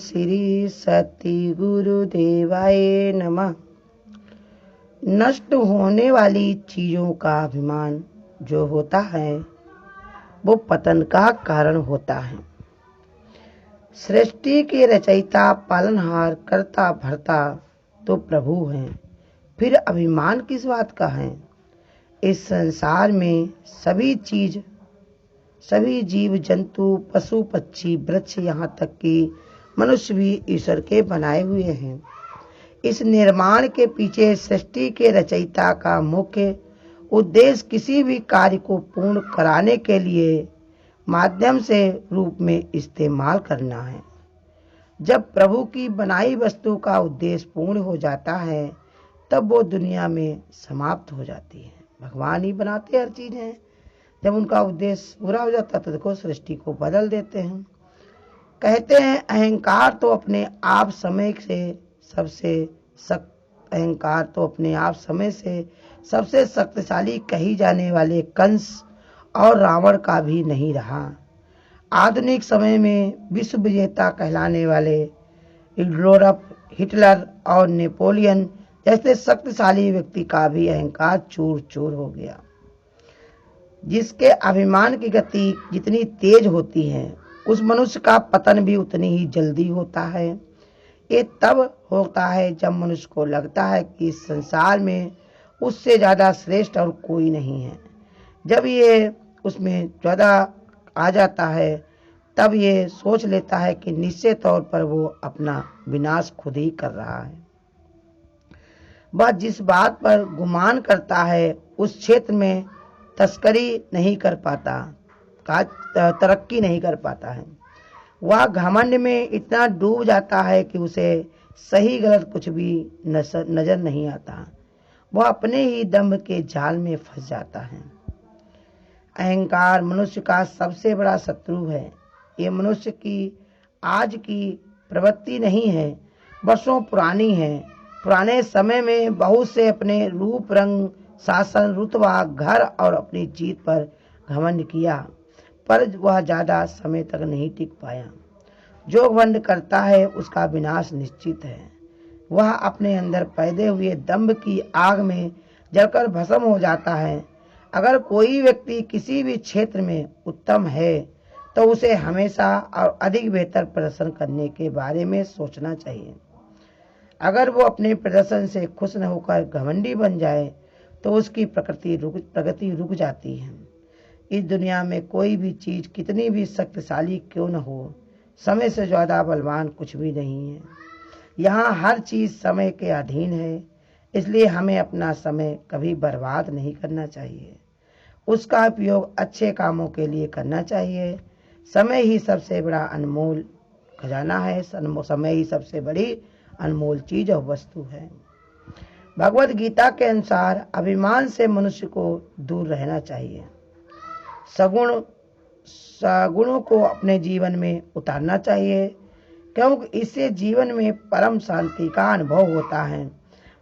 श्री सती गुरुदेवाय नमः। नष्ट होने वाली चीजों का अभिमान जो होता है वो पतन का कारण होता है। सृष्टि के रचयिता, पालनहार, करता भरता तो प्रभु हैं, फिर अभिमान किस बात का है। इस संसार में सभी जीव जंतु, पशु पक्षी, वृक्ष, यहाँ तक कि मनुष्य भी ईश्वर के बनाए हुए हैं। इस निर्माण के पीछे सृष्टि के रचयिता का मुख्य उद्देश्य किसी भी कार्य को पूर्ण कराने के लिए माध्यम से रूप में इस्तेमाल करना है। जब प्रभु की बनाई वस्तु का उद्देश्य पूर्ण हो जाता है तब वो दुनिया में समाप्त हो जाती है। भगवान ही बनाते हर चीज है। जब उनका उद्देश्य पूरा हो जाता तो देखो सृष्टि को बदल देते हैं। कहते हैं अहंकार तो अपने आप समय से सबसे शक्तिशाली कही जाने वाले कंस और रावण का भी नहीं रहा। आधुनिक समय में विश्व विजेता कहलाने वाले यूरोप, हिटलर और नेपोलियन जैसे शक्तिशाली व्यक्ति का भी अहंकार चूर चूर हो गया। जिसके अभिमान की गति जितनी तेज होती है उस मनुष्य का पतन भी उतनी ही जल्दी होता है। ये तब होता है जब मनुष्य को लगता है कि इस संसार में उससे ज्यादा श्रेष्ठ और कोई नहीं है। जब ये उसमें ज्यादा आ जाता है तब ये सोच लेता है कि निश्चित तौर पर वो अपना विनाश खुद ही कर रहा है। वह जिस बात पर गुमान करता है उस क्षेत्र में तरक्की नहीं कर पाता है। वह घमंड में इतना डूब जाता है कि उसे सही गलत कुछ भी नजर नहीं आता। वह अपने ही दंभ के जाल में फंस जाता है। अहंकार मनुष्य का सबसे बड़ा शत्रु है। ये मनुष्य की आज की प्रवृत्ति नहीं है, वर्षों पुरानी है। पुराने समय में बहुत से अपने रूप, रंग, शासन, रुतबा, घर और अपनी जीत पर घमंड किया, पर वह ज्यादा समय तक नहीं टिक पाया। जो घमंड करता है उसका विनाश निश्चित है। वह अपने अंदर पैदे हुए दंभ की आग में जलकर भस्म हो जाता है। अगर कोई व्यक्ति किसी भी क्षेत्र में उत्तम है तो उसे हमेशा और अधिक बेहतर प्रदर्शन करने के बारे में सोचना चाहिए। अगर वो अपने प्रदर्शन से खुश न होकर घमंडी बन जाए तो उसकी प्रगति रुक जाती है। इस दुनिया में कोई भी चीज कितनी भी शक्तिशाली क्यों न हो, समय से ज्यादा बलवान कुछ भी नहीं है। यहाँ हर चीज समय के अधीन है, इसलिए हमें अपना समय कभी बर्बाद नहीं करना चाहिए। उसका उपयोग अच्छे कामों के लिए करना चाहिए। समय ही सबसे बड़ा अनमोल खजाना है। समय ही सबसे बड़ी अनमोल चीज और वस्तु है। भगवत गीता के अनुसार अभिमान से मनुष्य को दूर रहना चाहिए। सगुणों को अपने जीवन में उतारना चाहिए, क्योंकि इससे जीवन में परम शांति का अनुभव होता है।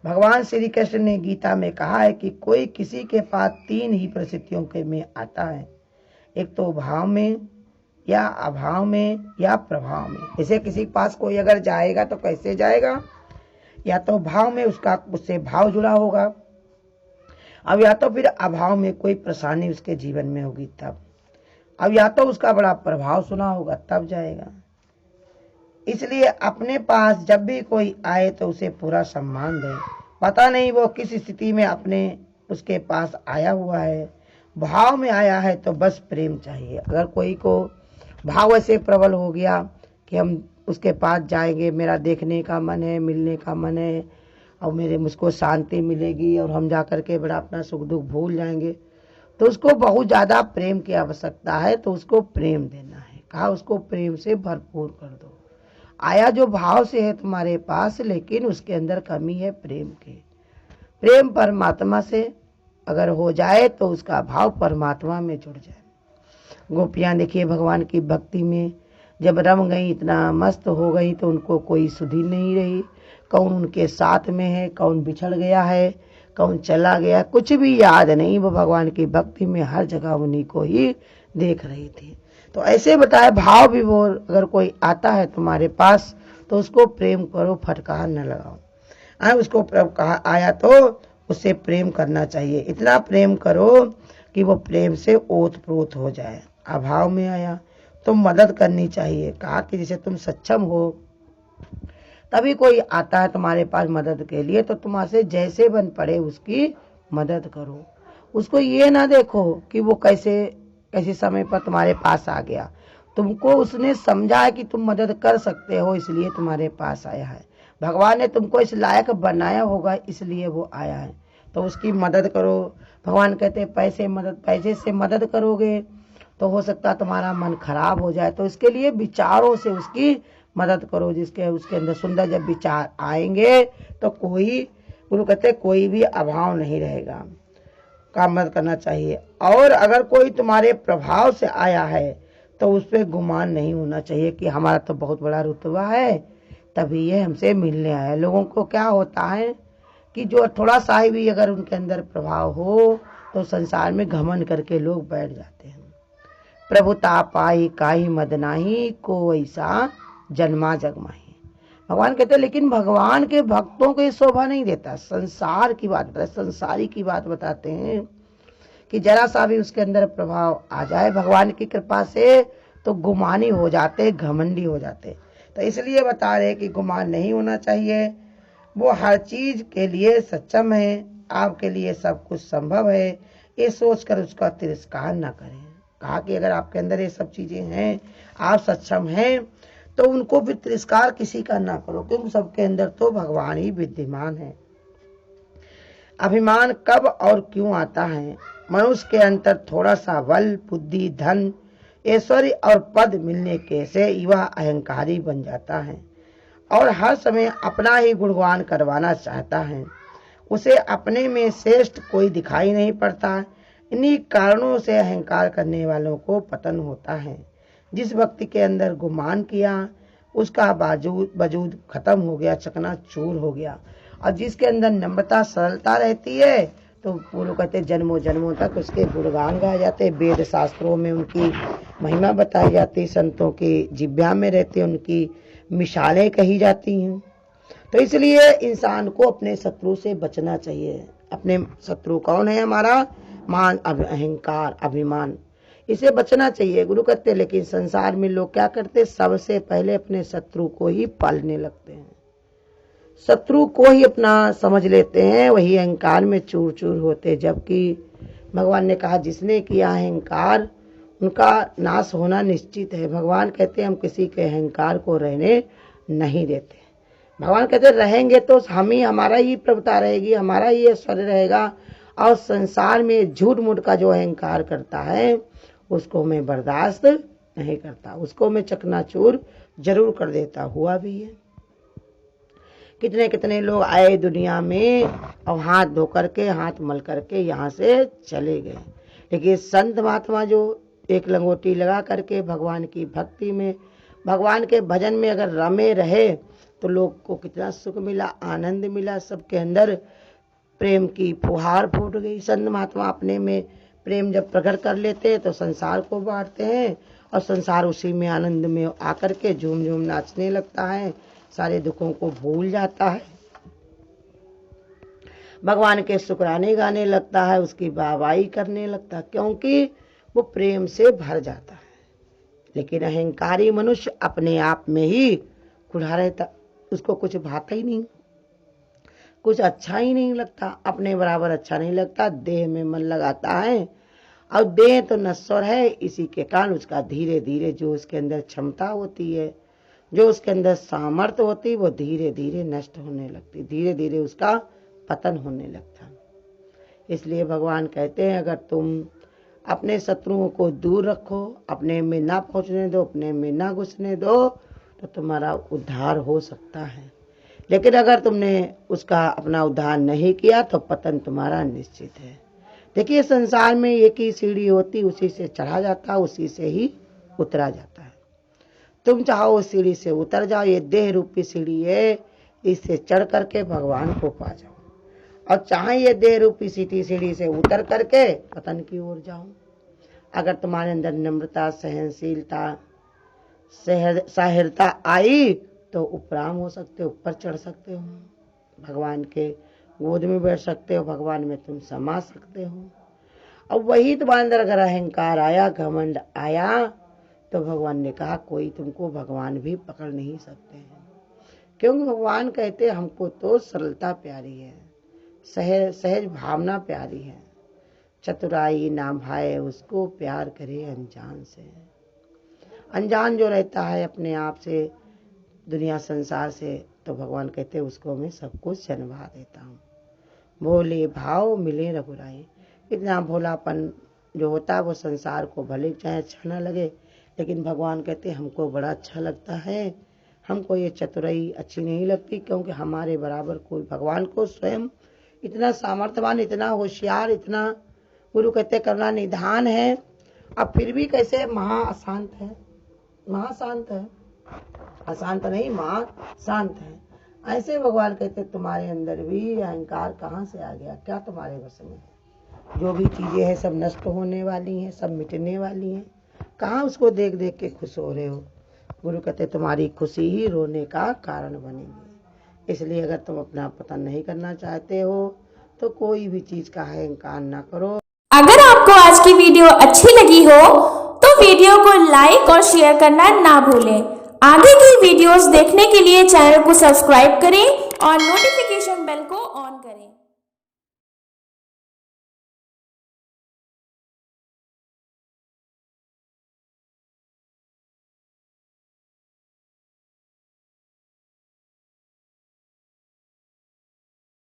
भगवान श्री कृष्ण ने गीता में कहा है कि कोई किसी के पास तीन ही परिस्थितियों के में आता है, एक तो भाव में या अभाव में या प्रभाव में। जैसे किसी के पास कोई अगर जाएगा तो कैसे जाएगा, या तो भाव में उससे भाव जुड़ा होगा, अब या तो फिर अभाव में कोई परेशानी उसके जीवन में होगी तब, अब या तो उसका बड़ा प्रभाव सुना होगा तब जाएगा। इसलिए अपने पास जब भी कोई आए तो उसे पूरा सम्मान दे। पता नहीं वो किस स्थिति में उसके पास आया हुआ है। भाव में आया है तो बस प्रेम चाहिए। अगर कोई को भाव ऐसे प्रबल हो गया कि हम उसके पास जाएंगे, मेरा देखने का मन है, मिलने का मन है और मुझको शांति मिलेगी और हम जाकर के बड़ा अपना सुख दुख भूल जाएंगे, तो उसको बहुत ज़्यादा प्रेम की आवश्यकता है। तो उसको प्रेम देना है। कहा उसको प्रेम से भरपूर कर दो। आया जो भाव से है तुम्हारे पास, लेकिन उसके अंदर कमी है प्रेम की। प्रेम परमात्मा से अगर हो जाए तो उसका भाव परमात्मा में जुड़ जाए। गोपियाँ देखिए भगवान की भक्ति में जब रम गई, इतना मस्त हो गई तो उनको कोई सुधि नहीं रही। कौन उनके साथ में है, कौन बिछड़ गया है, कौन चला गया, कुछ भी याद नहीं। वो भगवान की भक्ति में हर जगह उन्हीं को ही देख रही थी। तो ऐसे बताए भाव भी वो अगर कोई आता है तुम्हारे पास तो उसको प्रेम करो, फटकार न लगाओ। उसको कहा आया तो उससे प्रेम करना चाहिए, इतना प्रेम करो कि वो प्रेम से ओत प्रोत हो जाए। अभाव में आया तो मदद करनी चाहिए। कहा कि जैसे तुम सक्षम हो, तभी कोई आता है तुम्हारे पास मदद के लिए, तो तुम्हारे जैसे बन पड़े उसकी मदद करो। उसको ये ना देखो कि वो कैसे समय पर तुम्हारे पास आ गया। तुमको उसने समझा है कि तुम मदद कर सकते हो, इसलिए तुम्हारे पास आया है। भगवान ने तुमको इस लायक बनाया होगा, इसलिए वो आया है, तो उसकी मदद करो। भगवान कहते हैं पैसे से मदद करोगे तो हो सकता है तुम्हारा मन खराब हो जाए, तो इसके लिए विचारों से उसकी मदद करो। उसके अंदर सुंदर जब विचार आएंगे तो गुरु कहते कोई भी अभाव नहीं रहेगा। काम मत करना चाहिए। और अगर कोई तुम्हारे प्रभाव से आया है तो उस पर गुमान नहीं होना चाहिए कि हमारा तो बहुत बड़ा रुतबा है तभी ये हमसे मिलने आया। लोगों को क्या होता है कि जो थोड़ा सा भी अगर उनके अंदर प्रभाव हो तो संसार में घमंड करके लोग बैठ जाते हैं। प्रभुता पाई काई मद नाही, को ऐसा जन्मा जगमाही। भगवान कहते हैं लेकिन भगवान के भक्तों को ये शोभा नहीं देता। संसार की बात बताते, संसारी की बात बताते हैं कि जरा सा भी उसके अंदर प्रभाव आ जाए भगवान की कृपा से तो गुमानी हो जाते, घमंडी हो जाते। तो इसलिए बता रहे कि गुमान नहीं होना चाहिए। वो हर चीज के लिए सक्षम है, आपके लिए सब कुछ संभव है, ये सोचकर उसका तिरस्कार न करें। कहा कि अगर आपके अंदर ये सब चीजें हैं, आप सक्षम हैं, तो उनको भी तिरस्कार किसी का ना करो, क्योंकि सबके अंदर तो भगवान ही विद्यमान है। अभिमान कब और क्यों आता है? मनुष्य के अंतर थोड़ा सा बल, बुद्धि, धन, ऐश्वर्य और पद मिलने के से युवा अहंकारी बन जाता है और हर समय अपना ही गुणगान करवाना चाहता है। उसे अपने में श्रेष्ठ कोई दिखाई नहीं पड़ता। इन्हीं कारणों से अहंकार करने वालों को पतन होता है। जिस व्यक्ति के अंदर गुमान किया उसका वजूद खत्म हो गया, चकनाचूर हो गया। और जिसके अंदर नम्रता, सरलता रहती है तो वो लोग कहते जन्मों जन्मों तक उसके गुणगान गाए जाते। वेद शास्त्रों में उनकी महिमा बताई जाती, संतों की जिह्वा में रहते उनकी मिसालें कही जाती हैं। तो इसलिए इंसान को अपने शत्रु से बचना चाहिए। अपने शत्रु कौन है? हमारा मान, अहंकार, अभिमान, इसे बचना चाहिए। गुरु कहते लेकिन संसार में लोग क्या करते, सबसे पहले अपने शत्रु को ही पालने लगते हैं, शत्रु को ही अपना समझ लेते हैं, वही अहंकार में चूर चूर होते। जबकि भगवान ने कहा जिसने किया अहंकार उनका नाश होना निश्चित है। भगवान कहते हम किसी के अहंकार को रहने नहीं देते। भगवान कहते रहेंगे तो हमारा ही प्रभुता रहेगी, हमारा ही ऐश्वर्य रहेगा। और संसार में झूठ मूठ का जो अहंकार करता है उसको मैं बर्दाश्त नहीं करता, उसको मैं चकनाचूर जरूर कर देता। हुआ भी है। कितने कितने लोग आए दुनिया में और हाथ धो करके, हाथ मल करके यहाँ से चले गए। लेकिन संत महात्मा जो एक लंगोटी लगा करके भगवान की भक्ति में, भगवान के भजन में अगर रमे रहे तो लोग को कितना सुख मिला, आनंद मिला। सबके अंदर प्रेम की फुहार फूट गई। संत महात्मा अपने में प्रेम जब प्रकट कर लेते हैं तो संसार को बांटते हैं और संसार उसी में आनंद में आकर के झूम झूम नाचने लगता है, सारे दुखों को भूल जाता है, भगवान के शुक्राने गाने लगता है, उसकी वाहवाही करने लगता है, क्योंकि वो प्रेम से भर जाता है। लेकिन अहंकारी मनुष्य अपने आप में ही खुला रहता, उसको कुछ भाता ही नहीं, कुछ अच्छा ही नहीं लगता, अपने बराबर अच्छा नहीं लगता, देह में मन लगाता है। और देह तो नश्वर है, इसी के कारण उसका धीरे धीरे जो उसके अंदर क्षमता होती है, जो उसके अंदर सामर्थ्य होती है, वो धीरे धीरे नष्ट होने लगती, धीरे धीरे उसका पतन होने लगता। इसलिए भगवान कहते हैं अगर तुम अपने शत्रुओं को दूर रखो, अपने में ना पहुंचने दो, अपने में ना घुसने दो, तो तुम्हारा उद्धार हो सकता है। लेकिन अगर तुमने उसका अपना उद्धार नहीं किया तो पतन तुम्हारा निश्चित है। देखिए संसार में एक ही सीढ़ी होती, उसी से चढ़ा जाता, उसी से ही उतरा जाता है। तुम चाहो उस सीढ़ी से उतर जाओ, ये देह रूपी सीढ़ी है, इससे चढ़ करके भगवान को पा जाओ। और चाहे ये देह रूपी सीढ़ी से उतर करके पतन की ओर जाओ। अगर तुम्हारे अंदर नम्रता, सहनशीलता, सहृदयता आई तो उपराम हो सकते हो, ऊपर चढ़ सकते हो, भगवान के गोद में बैठ सकते हो, भगवान में तुम समा सकते हो। अब वही तुम्हारे अंदर अगर अहंकार आया, घमंड आया, तो भगवान ने कहा कोई तुमको भगवान भी पकड़ नहीं सकते हैं। क्योंकि भगवान कहते हमको तो सरलता प्यारी है, सहज सहज भावना प्यारी है, चतुराई ना भाए उसको, प्यार करे अनजान से। अनजान जो रहता है अपने आप से, दुनिया संसार से, तो भगवान कहते उसको मैं सब कुछ जन्मा देता हूँ। भोले भाव मिले रघुराई। इतना भोलापन जो होता है वो संसार को भले चाहे अच्छा न लगे, लेकिन भगवान कहते हमको बड़ा अच्छा लगता है। हमको ये चतुराई अच्छी नहीं लगती, क्योंकि हमारे बराबर कोई, भगवान को स्वयं इतना सामर्थ्यवान, इतना होशियार, इतना गुरु कहते करना निधान है, अब फिर भी कैसे महाशांत है, महाशांत है, अशांत नहीं, महाशांत है। ऐसे भगवान कहते तुम्हारे अंदर भी अहंकार कहाँ से आ गया, क्या तुम्हारे वश में है? जो भी चीजें हैं सब नष्ट होने वाली हैं, सब मिटने वाली हैं, कहाँ उसको देख देख के खुश हो रहे हो? गुरु कहते तुम्हारी खुशी ही रोने का कारण बनेगी। इसलिए अगर तुम अपना पतन नहीं करना चाहते हो तो कोई भी चीज का अहंकार ना करो। अगर आपको आज की वीडियो अच्छी लगी हो तो वीडियो को लाइक और शेयर करना ना भूलें। आगे की वीडियोस देखने के लिए चैनल को सब्सक्राइब करें और नोटिफिकेशन